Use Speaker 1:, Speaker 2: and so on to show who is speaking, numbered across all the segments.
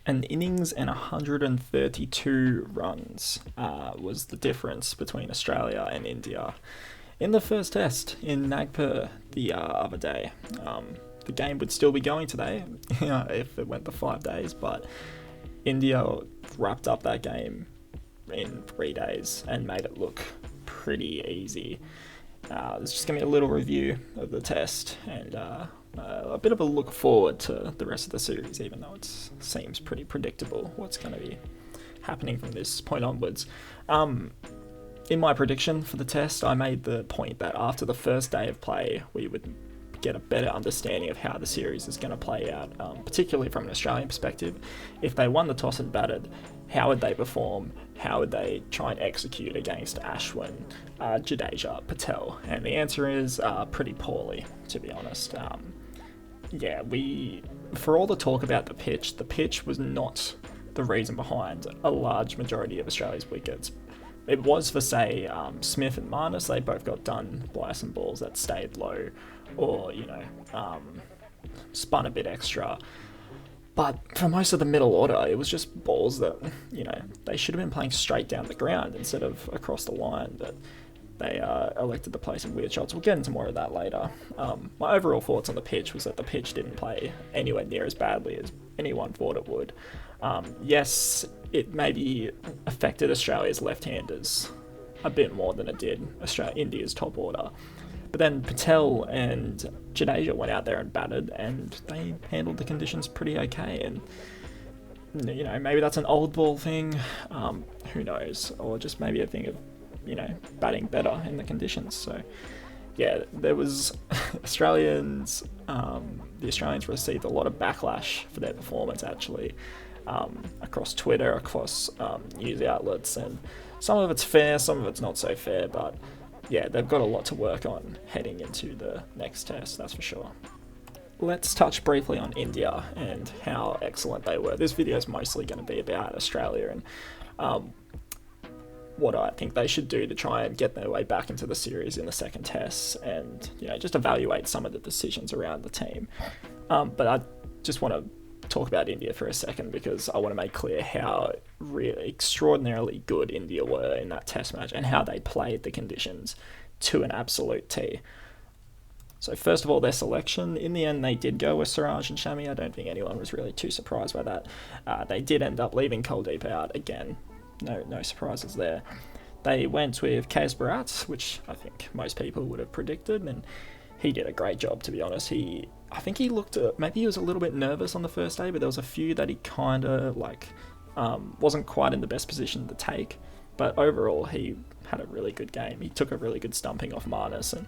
Speaker 1: An innings and 132 runs was the difference between Australia and India in the first test in Nagpur the other day. The game would still be going today if it went the 5 days, but India wrapped up that game in 3 days and made it look pretty easy. There's just going to be a little review of the test and a bit of a look forward to the rest of the series, even though it seems pretty predictable what's going to be happening from this point onwards. In my prediction for the test, I made the point that after the first day of play, we would get a better understanding of how the series is going to play out, particularly from an Australian perspective. If they won the toss and batted, how would they perform? How would they try and execute against Ashwin, Jadeja, Patel? And the answer is pretty poorly, to be honest. For all the talk about the pitch was not the reason behind a large majority of Australia's wickets. It was for, say, Smith and Marnus. They both got done by some balls that stayed low or, spun a bit extra. But for most of the middle order, it was just balls that, they should have been playing straight down the ground instead of across the line. But they elected to play some weird shots. We'll get into more of that later. My overall thoughts on the pitch was that the pitch didn't play anywhere near as badly as anyone thought it would. Yes, it maybe affected Australia's left-handers a bit more than it did India's top order. But then Patel and Jadeja went out there and batted, and they handled the conditions pretty okay. And, maybe that's an old ball thing, who knows? Or just maybe a thing of, batting better in the conditions. So, yeah, there was the Australians received a lot of backlash for their performance, actually, across Twitter, across news outlets, and some of it's fair, some of it's not so fair, but yeah, they've got a lot to work on heading into the next test, that's for sure. Let's touch briefly on India and how excellent they were. This video is mostly going to be about Australia and what I think they should do to try and get their way back into the series in the second test and, just evaluate some of the decisions around the team. But I just want to talk about India for a second because I want to make clear how really extraordinarily good India were in that test match and how they played the conditions to an absolute T. So first of all, their selection. In the end, they did go with Siraj and Shami. I don't think anyone was really too surprised by that. They did end up leaving Kuldeep out again. No surprises there. They went with KS Bharat, which I think most people would have predicted, and he did a great job, to be honest. I think he looked, maybe he was a little bit nervous on the first day, but there was a few that he kind of wasn't quite in the best position to take. But overall, he had a really good game. He took a really good stumping off Marnus, and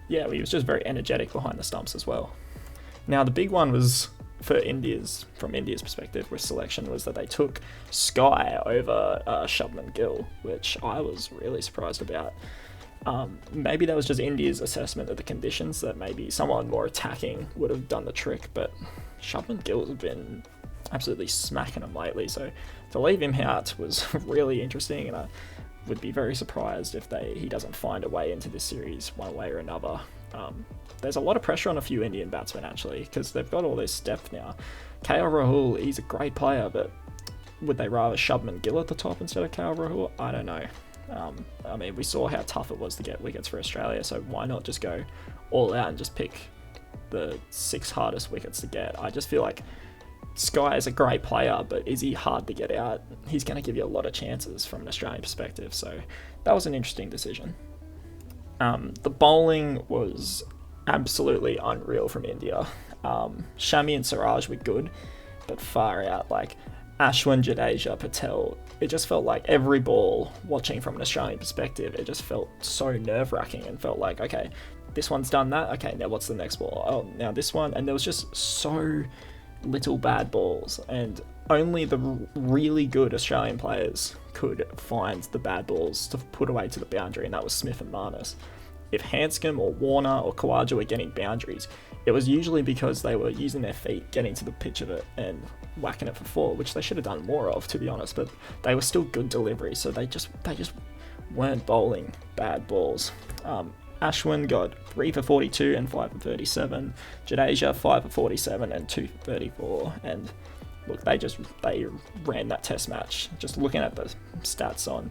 Speaker 1: yeah, he was just very energetic behind the stumps as well. Now, the big one was from India's perspective with selection was that they took Sky over Shubman Gill, which I was really surprised about. Maybe that was just India's assessment of the conditions, that maybe someone more attacking would have done the trick, but Shubman Gill has been absolutely smacking them lately, so to leave him out was really interesting, and I would be very surprised if he doesn't find a way into this series one way or another. There's a lot of pressure on a few Indian batsmen, actually, because they've got all this depth now. KL Rahul, he's a great player, but would they rather Shubman Gill at the top instead of KL Rahul? I don't know. We saw how tough it was to get wickets for Australia, so why not just go all out and just pick the 6 hardest wickets to get? I just feel like Sky is a great player, but is he hard to get out? He's going to give you a lot of chances from an Australian perspective, so that was an interesting decision. The bowling was absolutely unreal from India. Shami and Siraj were good, but far out, Ashwin, Jadeja, Patel, it just felt like every ball, watching from an Australian perspective, it just felt so nerve-wracking and felt like, okay, this one's done that, okay, now what's the next ball? Oh, now this one, and there was just so little bad balls, and only the really good Australian players could find the bad balls to put away to the boundary, and that was Smith and Marnus. If Hanscom or Warner or Khawaja were getting boundaries, it was usually because they were using their feet, getting to the pitch of it and whacking it for 4, which they should have done more of, to be honest, but they were still good delivery, so they just weren't bowling bad balls. Ashwin got 3 for 42 and 5 for 37, Jadeja 5 for 47 and 2 for 34, and look, they ran that test match. Just looking at the stats on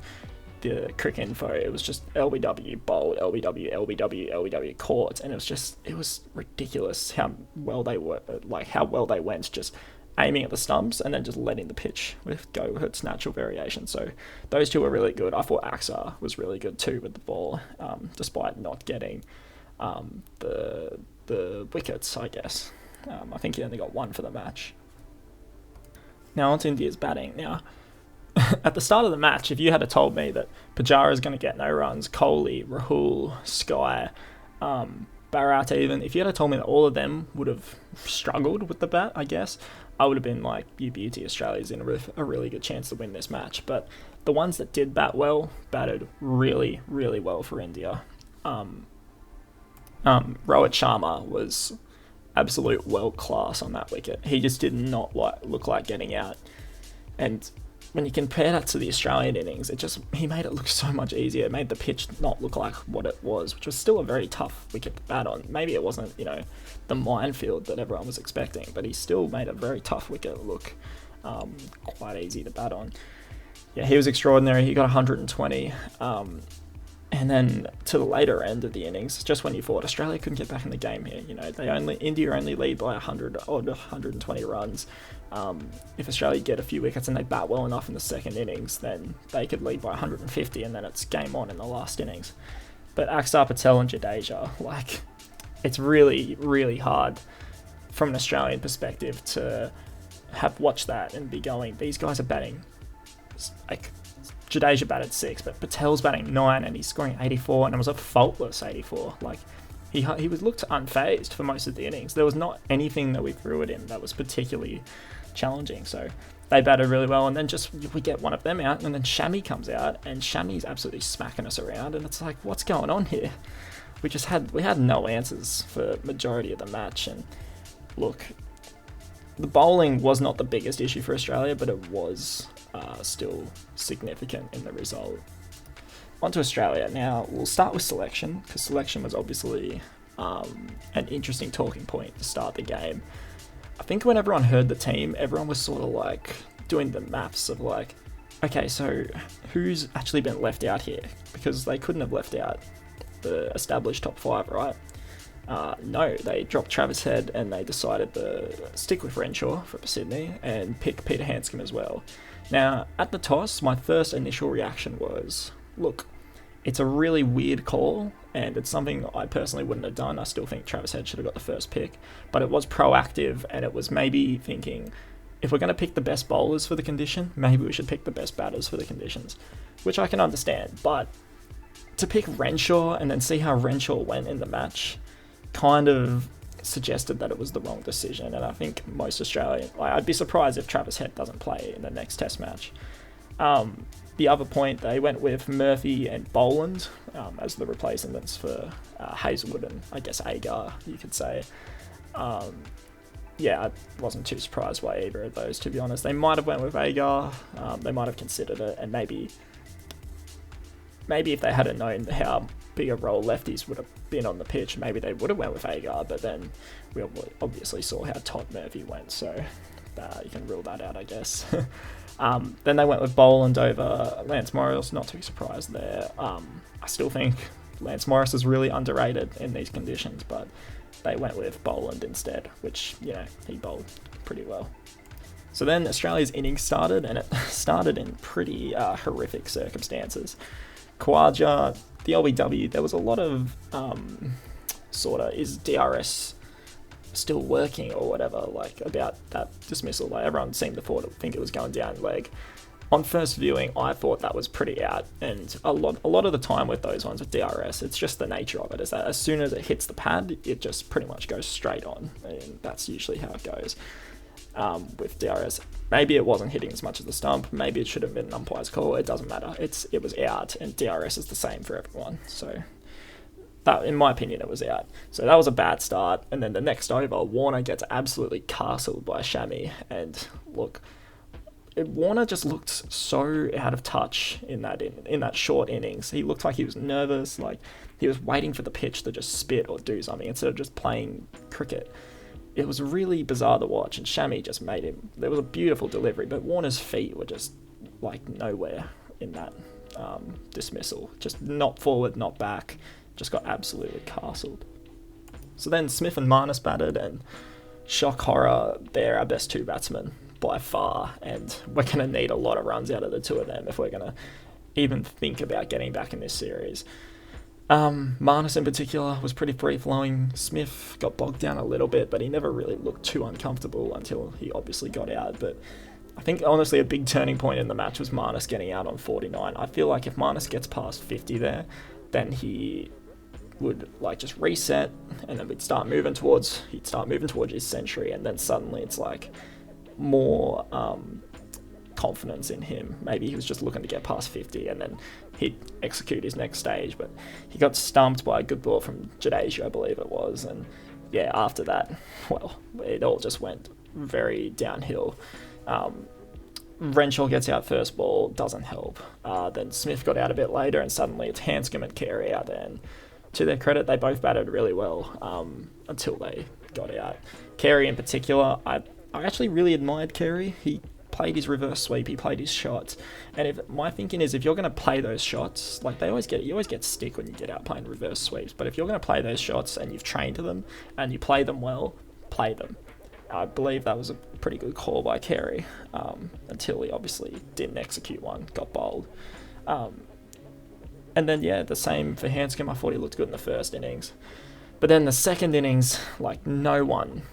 Speaker 1: the Cricket Info, it was just LBW bowled, LBW, LBW, LBW caught, and it was ridiculous how well they went, just aiming at the stumps and then just letting the pitch go with its natural variation. So those two were really good. I thought Axar was really good too with the ball, despite not getting the wickets, I guess. I think he only got one for the match. Now on to India's batting. Now, at the start of the match, if you had told me that Pujara is going to get no runs, Kohli, Rahul, Sky, Bharat even, if you had told me that all of them would have struggled with the bat, I guess, I would have been like, you beauty, Australia's in a really good chance to win this match. But the ones that did bat well, batted really, really well for India. Rohit Sharma was absolute world class on that wicket. He just did not look like getting out. And when you compare that to the Australian innings, he made it look so much easier. It made the pitch not look like what it was, which was still a very tough wicket to bat on. Maybe it wasn't, the minefield that everyone was expecting, but he still made a very tough wicket look quite easy to bat on. Yeah, he was extraordinary. He got 120. And then to the later end of the innings, just when you thought Australia couldn't get back in the game here, India only lead by 120 runs. If Australia get a few wickets and they bat well enough in the second innings, then they could lead by 150, and then it's game on in the last innings. But Axar Patel and Jadeja, it's really, really hard from an Australian perspective to have watched that and be going, these guys are batting Jadeja batted 6, but Patel's batting 9 and he's scoring 84, and it was a faultless 84. He looked unfazed for most of the innings. There was not anything that we threw at him that was particularly challenging. So they batted really well, and then we get one of them out, and then Shami comes out, and Shami's absolutely smacking us around, and it's like, what's going on here? We had no answers for majority of the match, and look, the bowling was not the biggest issue for Australia, but it was still significant in the result. On to Australia. Now, we'll start with selection, because selection was obviously an interesting talking point to start the game. I think when everyone heard the team, everyone was sort of doing the maths of okay, so who's actually been left out here? Because they couldn't have left out the established top 5, right? No, they dropped Travis Head and they decided to stick with Renshaw for Sydney and pick Peter Handscomb as well. Now, at the toss, my first initial reaction was, look, it's a really weird call, and it's something I personally wouldn't have done. I still think Travis Head should have got the first pick, but it was proactive, and it was maybe thinking, if we're going to pick the best bowlers for the condition, maybe we should pick the best batters for the conditions, which I can understand. But to pick Renshaw and then see how Renshaw went in the match kind of suggested that it was the wrong decision, and I think most Australian, I'd be surprised if Travis Head doesn't play in the next test match. The other point, they went with Murphy and Boland as the replacements for Hazelwood and I guess Agar, you could say. Yeah, I wasn't too surprised by either of those, to be honest. They might have went with Agar, they might have considered it, and maybe if they hadn't known how big a role lefties would have been on the pitch, maybe they would have went with Agar, but then we obviously saw how Todd Murphy went, so you can rule that out, I guess. Then they went with Boland over Lance Morris, not too surprised there. I still think Lance Morris is really underrated in these conditions, but they went with Boland instead, which, he bowled pretty well. So then Australia's innings started, and it started in pretty horrific circumstances. Khawaja, the LBW, there was a lot of is DRS still working or whatever, about that dismissal. Everyone seemed to think it was going down leg. On first viewing, I thought that was pretty out, and a lot of the time with those ones with DRS, it's just the nature of it, is that as soon as it hits the pad, it just pretty much goes straight on, and that's usually how it goes. With DRS, maybe it wasn't hitting as much as the stump, maybe it should have been an umpire's call, it doesn't matter, it was out, and DRS is the same for everyone, so that, in my opinion, it was out. So that was a bad start, and then the next over, Warner gets absolutely castled by Shami, and look, Warner just looked so out of touch in that short innings. He looked like he was nervous, he was waiting for the pitch to just spit or do something instead of just playing cricket. it was really bizarre to watch, and Shammy just made him. There was a beautiful delivery, but Warner's feet were just like nowhere in that dismissal. Just not forward, not back. Just got absolutely castled. So then Smith and Marnus batted, and shock horror, they're our best two batsmen by far, and we're going to need a lot of runs out of the two of them if we're going to even think about getting back in this series. Marnus in particular was pretty free-flowing. Smith got bogged down a little bit, but he never really looked too uncomfortable until he obviously got out. But I think, honestly, a big turning point in the match was Marnus getting out on 49. I feel like if Marnus gets past 50 there, then he would like just reset, and then he'd start moving towards his century, and then suddenly it's like more confidence in him. Maybe he was just looking to get past 50 and then he'd execute his next stage, but he got stumped by a good ball from Jadeja, I believe it was, and yeah, after that, well, it all just went very downhill. Renshaw gets out first ball, doesn't help. Then Smith got out a bit later, and suddenly it's Hanscom and Carey out there, and to their credit, they both batted really well until they got out. Carey in particular, I actually really admired Carey. He played his reverse sweep, he played his shots, and my thinking is if you're going to play those shots, like you always get stick when you get out playing reverse sweeps, but if you're going to play those shots and you've trained to them and you play them well, play them. I believe that was a pretty good call by Carey until he obviously didn't execute one, got bowled. And then, yeah, the same for Hanscom. I thought he looked good in the first innings. But then the second innings, like no one,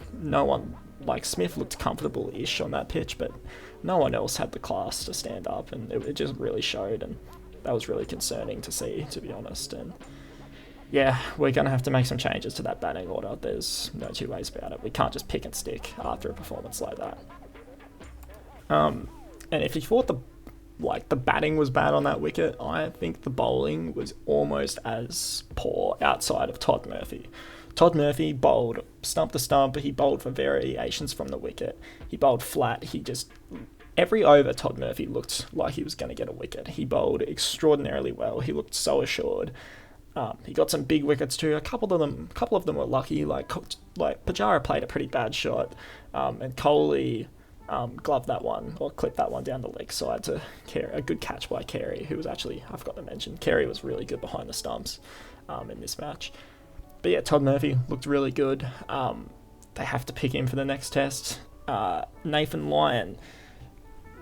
Speaker 1: like Smith looked comfortable-ish on that pitch, but no one else had the class to stand up, and it just really showed, and that was really concerning to see, to be honest. And yeah, we're going to have to make some changes to that batting order. There's no two ways about it. We can't just pick and stick after a performance like that. And if you thought the batting was bad on that wicket, I think the bowling was almost as poor outside of Todd Murphy. Todd Murphy bowled stump to stump. He bowled for variations from the wicket. He bowled flat. Every over, Todd Murphy looked like he was going to get a wicket. He bowled extraordinarily well. He looked so assured. He got some big wickets too. A couple of them were lucky. Like Pujara played a pretty bad shot, and Kohli gloved that one, or clipped that one down the leg side to Carey. A good catch by Carey, who was actually, I forgot to mention, Carey was really good behind the stumps in this match. But yeah, Todd Murphy looked really good. They have to pick him for the next test. Nathan Lyon.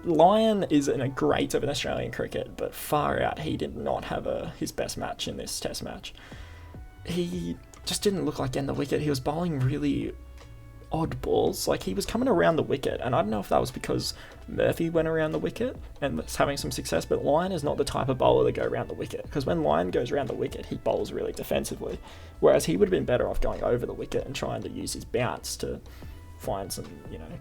Speaker 1: Lyon is in a great of an Australian cricket, but far out, he did not have his best match in this test match. He just didn't look like getting the wicket. He was bowling really odd balls. Like, he was coming around the wicket, and I don't know if that was because Murphy went around the wicket and was having some success, but Lyon is not the type of bowler to go around the wicket, because when Lyon goes around the wicket, he bowls really defensively, whereas he would have been better off going over the wicket and trying to use his bounce to find some,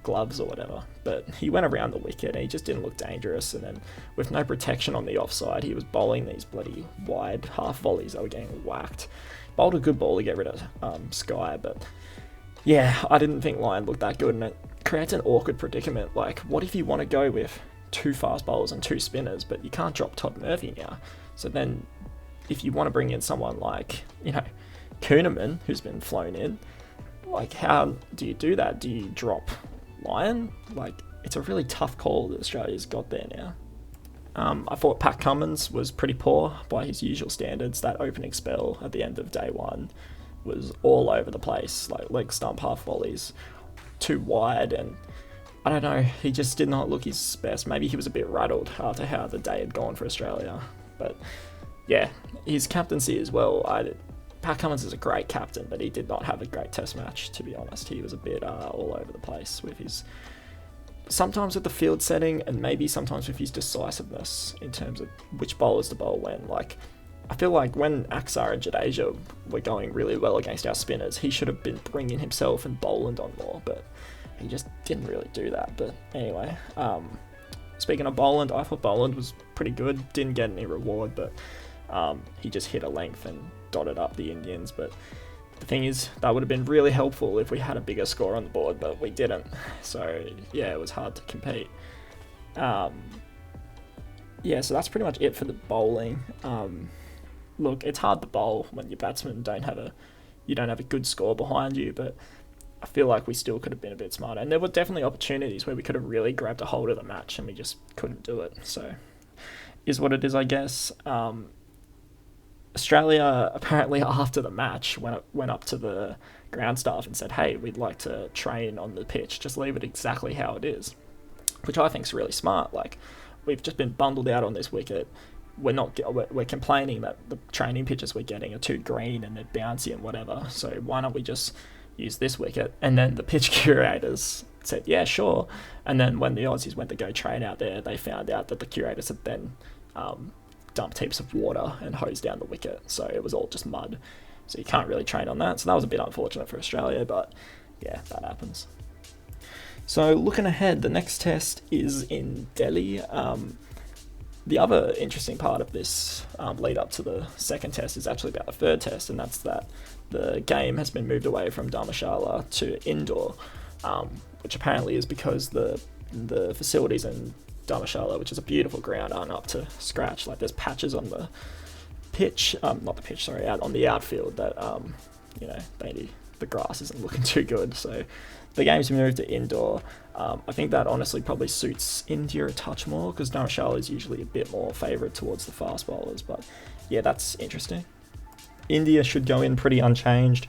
Speaker 1: gloves or whatever. But he went around the wicket and he just didn't look dangerous, and then with no protection on the offside, he was bowling these bloody wide half volleys that were getting whacked. Bowled a good ball to get rid of Sky, but yeah, I didn't think Lyon looked that good, and it creates an awkward predicament. Like, what if you want to go with two fast bowlers and two spinners, but you can't drop Todd Murphy now? So then, if you want to bring in someone like, Kuhnemann, who's been flown in, like, how do you do that? Do you drop Lyon? Like, it's a really tough call that Australia's got there now. I thought Pat Cummins was pretty poor by his usual standards. That opening spell at the end of day one was all over the place, like leg stump half volleys, too wide, and I don't know, he just did not look his best. Maybe he was a bit rattled after how the day had gone for Australia. But yeah, his captaincy as well. Pat Cummins is a great captain, but he did not have a great test match, to be honest. He was a bit all over the place with sometimes with the field setting, and maybe sometimes with his decisiveness in terms of which bowlers to bowl when. Like, I feel like when Axar and Jadeja were going really well against our spinners, he should have been bringing himself and Boland on more, but he just didn't really do that. But anyway, speaking of Boland, I thought Boland was pretty good. Didn't get any reward, but he just hit a length and dotted up the Indians. But the thing is, that would have been really helpful if we had a bigger score on the board, but we didn't. So yeah, it was hard to compete. Yeah, so that's pretty much it for the bowling. Look, it's hard to bowl when your batsmen don't have a good score behind you, but I feel like we still could have been a bit smarter. And there were definitely opportunities where we could have really grabbed a hold of the match and we just couldn't do it. So, is what it is, I guess. Australia, apparently after the match, went up to the ground staff and said, hey, we'd like to train on the pitch. Just leave it exactly how it is. Which I think is really smart. Like, we've just been bundled out on this wicket. We're complaining that the training pitches we're getting are too green and they're bouncy and whatever. So why don't we just use this wicket? And then the pitch curators said, yeah, sure. And then when the Aussies went to go train out there, they found out that the curators had then dumped heaps of water and hosed down the wicket. So it was all just mud. So you can't really train on that. So that was a bit unfortunate for Australia, but yeah, that happens. So looking ahead, the next test is in Delhi. The other interesting part of this lead up to the second test is actually about the third test, and that's that the game has been moved away from Dharamshala to indoor, which apparently is because the facilities in Dharamshala, which is a beautiful ground, aren't up to scratch. Like, there's patches on the pitch, out on the outfield that, the grass isn't looking too good. So the game's moved to indoor. I think that honestly probably suits India a touch more, because Dharamshala is usually a bit more favoured towards the fast bowlers. But yeah, that's interesting. India should go in pretty unchanged.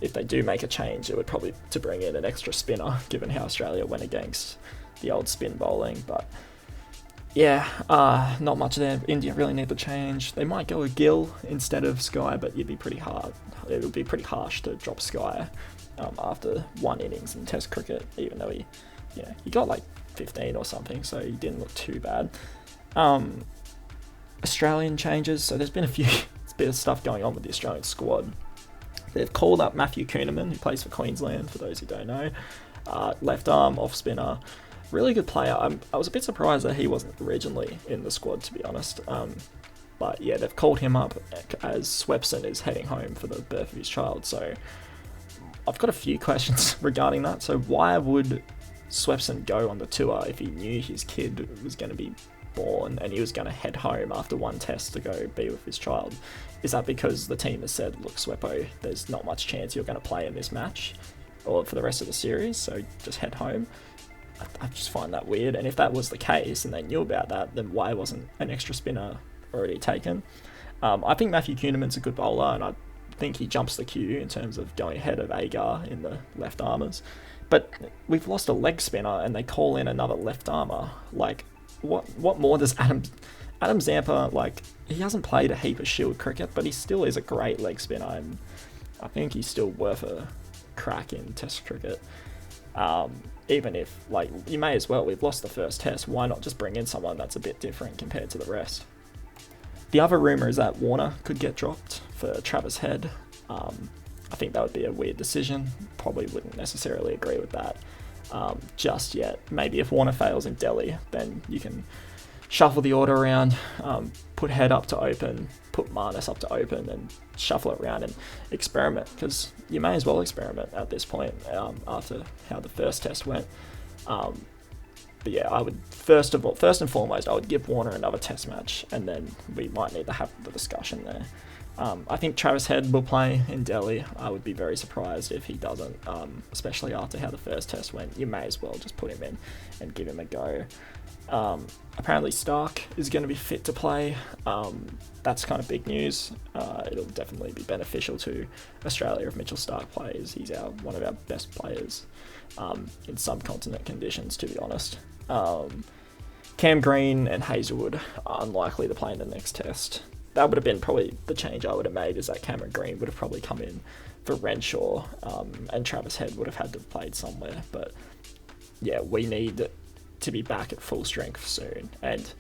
Speaker 1: If they do make a change, it would probably to bring in an extra spinner, given how Australia went against the old spin bowling. But yeah, not much there. India really need to change. They might go with Gill instead of Sky, but it'd be pretty hard. It would be pretty harsh to drop Sky after one innings in Test cricket, even though he got like 15 or something, so he didn't look too bad. Australian changes, so there's been a bit of stuff going on with the Australian squad. They've called up Matthew Kuhnemann, who plays for Queensland, for those who don't know. Left arm, off spinner, really good player. I was a bit surprised that he wasn't originally in the squad, to be honest. But yeah, they've called him up as Swepson is heading home for the birth of his child. So I've got a few questions regarding that. So why would Swepson go on the tour if he knew his kid was going to be born and he was going to head home after one test to go be with his child? Is that because the team has said, look, Sweppo, there's not much chance you're going to play in this match or for the rest of the series, so just head home? I just find that weird. And if that was the case and they knew about that, then why wasn't an extra spinner already taken? I think Matthew Kuhnemann's a good bowler, and I think he jumps the queue in terms of going ahead of Agar in the left armers. But we've lost a leg spinner and they call in another left armer. Like, what more does Adam Zampa, like, he hasn't played a heap of Shield cricket, but he still is a great leg spinner, and I think he's still worth a crack in Test cricket. Even if, like, you may as well, we've lost the first test, why not just bring in someone that's a bit different compared to the rest? The other rumour is that Warner could get dropped for Travis Head. I think that would be a weird decision. Probably wouldn't necessarily agree with that just yet. Maybe if Warner fails in Delhi, then you can shuffle the order around, put Head up to open, put Marnus up to open, and shuffle it around and experiment, because you may as well experiment at this point after how the first test went. But yeah, I would first and foremost, I would give Warner another test match, and then we might need to have the discussion there. I think Travis Head will play in Delhi. I would be very surprised if he doesn't, especially after how the first test went. You may as well just put him in and give him a go. Apparently Stark is going to be fit to play. That's kind of big news. It'll definitely be beneficial to Australia if Mitchell Stark plays. He's one of our best players in subcontinent conditions, to be honest. Cam Green and Hazelwood are unlikely to play in the next test. That would have been probably the change I would have made, is that Cameron Green would have probably come in for Renshaw, and Travis Head would have had to have played somewhere. But yeah, we need to be back at full strength soon. And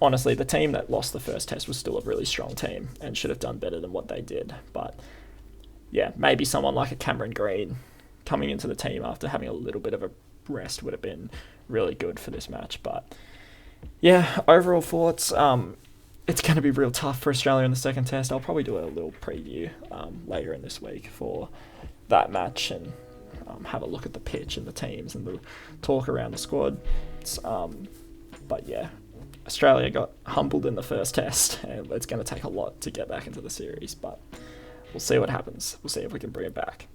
Speaker 1: honestly, the team that lost the first test was still a really strong team and should have done better than what they did. But yeah, maybe someone like a Cameron Green coming into the team after having a little bit of a rest would have been really good for this match. But yeah, overall thoughts, it's going to be real tough for Australia in the second test. I'll probably do a little preview later in this week for that match and have a look at the pitch and the teams and the talk around the squad. But yeah, Australia got humbled in the first test, and it's going to take a lot to get back into the series, but we'll see what happens. We'll see if we can bring it back.